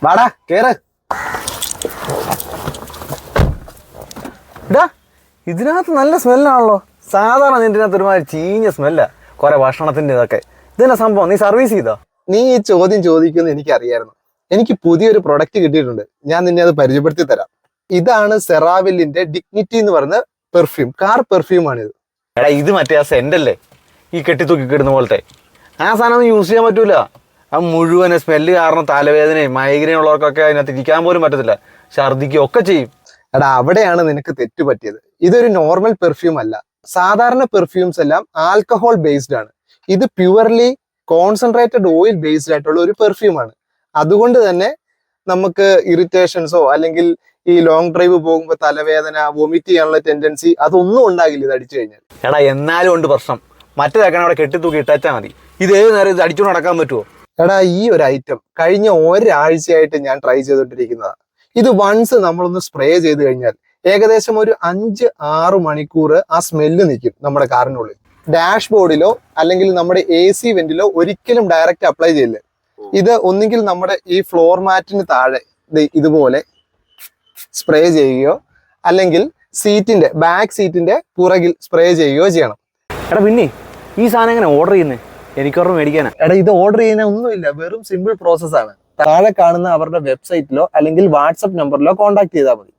വാടാ കേറ്. ഇടാ ഇതിനകത്ത് നല്ല സ്മെല്ലാണല്ലോ. സാധാരണ നിന്റെ അകത്ത് ഒരുമാതിരി ചീഞ്ഞ സ്മെല്ല, കുറെ ഭക്ഷണത്തിന്റെ ഇതൊക്കെ. ഇതെന്നാ സംഭവം? നീ സർവീസ് ചെയ്തോ? നീ ഈ ചോദ്യം ചോദിക്കുമെന്ന് എനിക്കറിയായിരുന്നു. എനിക്ക് പുതിയൊരു പ്രൊഡക്റ്റ് കിട്ടിയിട്ടുണ്ട്, ഞാൻ നിന്നെ അത് പരിചയപ്പെടുത്തി തരാം. ഇതാണ് സെറാവില്ലിന്റെ ഡിഗ്നിറ്റി എന്ന് പറയുന്ന പെർഫ്യൂം, കാർ പെർഫ്യൂം ആണിത്. എടാ ഇത് മറ്റേ ആ സെന്റല്ലേ, ഈ കെട്ടിത്തൂക്കി കിടുന്ന പോലത്തെ? ആ സാധനം ഒന്നും യൂസ് ചെയ്യാൻ പറ്റൂല. ആ മുഴുവൻ സ്മെല്ല് കാരണം തലവേദനയും മൈഗ്രെയിൻ ഉള്ളവർക്കൊക്കെ അതിനകത്ത് ഇരിക്കാൻ പോലും പറ്റത്തില്ല, ഛർദിക്കുകയും ഒക്കെ ചെയ്യും. എടാ അവിടെയാണ് നിനക്ക് തെറ്റ് പറ്റിയത്. ഇതൊരു നോർമൽ പെർഫ്യൂം അല്ല. സാധാരണ പെർഫ്യൂംസ് എല്ലാം ആൽക്കഹോൾ ബേസ്ഡ് ആണ്. ഇത് പ്യുവർലി കോൺസെൻട്രേറ്റഡ് ഓയിൽ ബേസ്ഡ് ആയിട്ടുള്ള ഒരു പെർഫ്യൂം ആണ്. അതുകൊണ്ട് തന്നെ നമുക്ക് ഇറിറ്റേഷൻസോ അല്ലെങ്കിൽ ഈ ലോങ് ഡ്രൈവ് പോകുമ്പോൾ തലവേദന, വൊമിറ്റ് ചെയ്യാനുള്ള ടെൻഡൻസി അതൊന്നും ഉണ്ടാകില്ല ഇത് അടിച്ചു കഴിഞ്ഞാൽ. എടാ എന്നാലും ഉണ്ട് പ്രശ്നം. മറ്റേതൊക്കെ അവിടെ കെട്ടിത്തൂക്കി ഇട്ടാച്ചാൽ മതി. ഇത് ഏത് നേരം ഇത് അടിച്ചുകൊണ്ട് നടക്കാൻ പറ്റുമോ? എടാ ഈ ഒരു ഐറ്റം കഴിഞ്ഞ ഒരാഴ്ചയായിട്ട് ഞാൻ ട്രൈ ചെയ്തുകൊണ്ടിരിക്കുന്നതാണ്. ഇത് വൺസ് നമ്മളൊന്ന് സ്പ്രേ ചെയ്ത് കഴിഞ്ഞാൽ ഏകദേശം ഒരു 5-6 മണിക്കൂർ ആ സ്മെല്ല് നിൽക്കും നമ്മുടെ കാറിനുള്ളിൽ. ഡാഷ് ബോർഡിലോ അല്ലെങ്കിൽ നമ്മുടെ AC വെന്റിലോ ഒരിക്കലും ഡയറക്റ്റ് അപ്ലൈ ചെയ്യില്ല. ഇത് ഒന്നുകിൽ നമ്മുടെ ഈ ഫ്ലോർ മാറ്റിന് താഴെ ഇതുപോലെ സ്പ്രേ ചെയ്യുകയോ അല്ലെങ്കിൽ സീറ്റിന്റെ ബാക്ക് സീറ്റിന്റെ പുറകിൽ സ്പ്രേ ചെയ്യുകയോ ചെയ്യണം. എടാ പിന്നെ ഈ സാധനം എങ്ങനെ ഓർഡർ ചെയ്യുന്നത്? എനിക്കൊരെണ്ണം മേടിക്കാനാ. എടാ ഇത് ഓർഡർ ചെയ്യുന്ന ഒന്നുമില്ല, വെറും സിമ്പിൾ പ്രോസസ് ആണ്. താഴെ കാണുന്ന അവരുടെ വെബ്സൈറ്റിലോ അല്ലെങ്കിൽ വാട്സപ്പ് നമ്പറിലോ കോൺടാക്ട് ചെയ്താൽ മതി.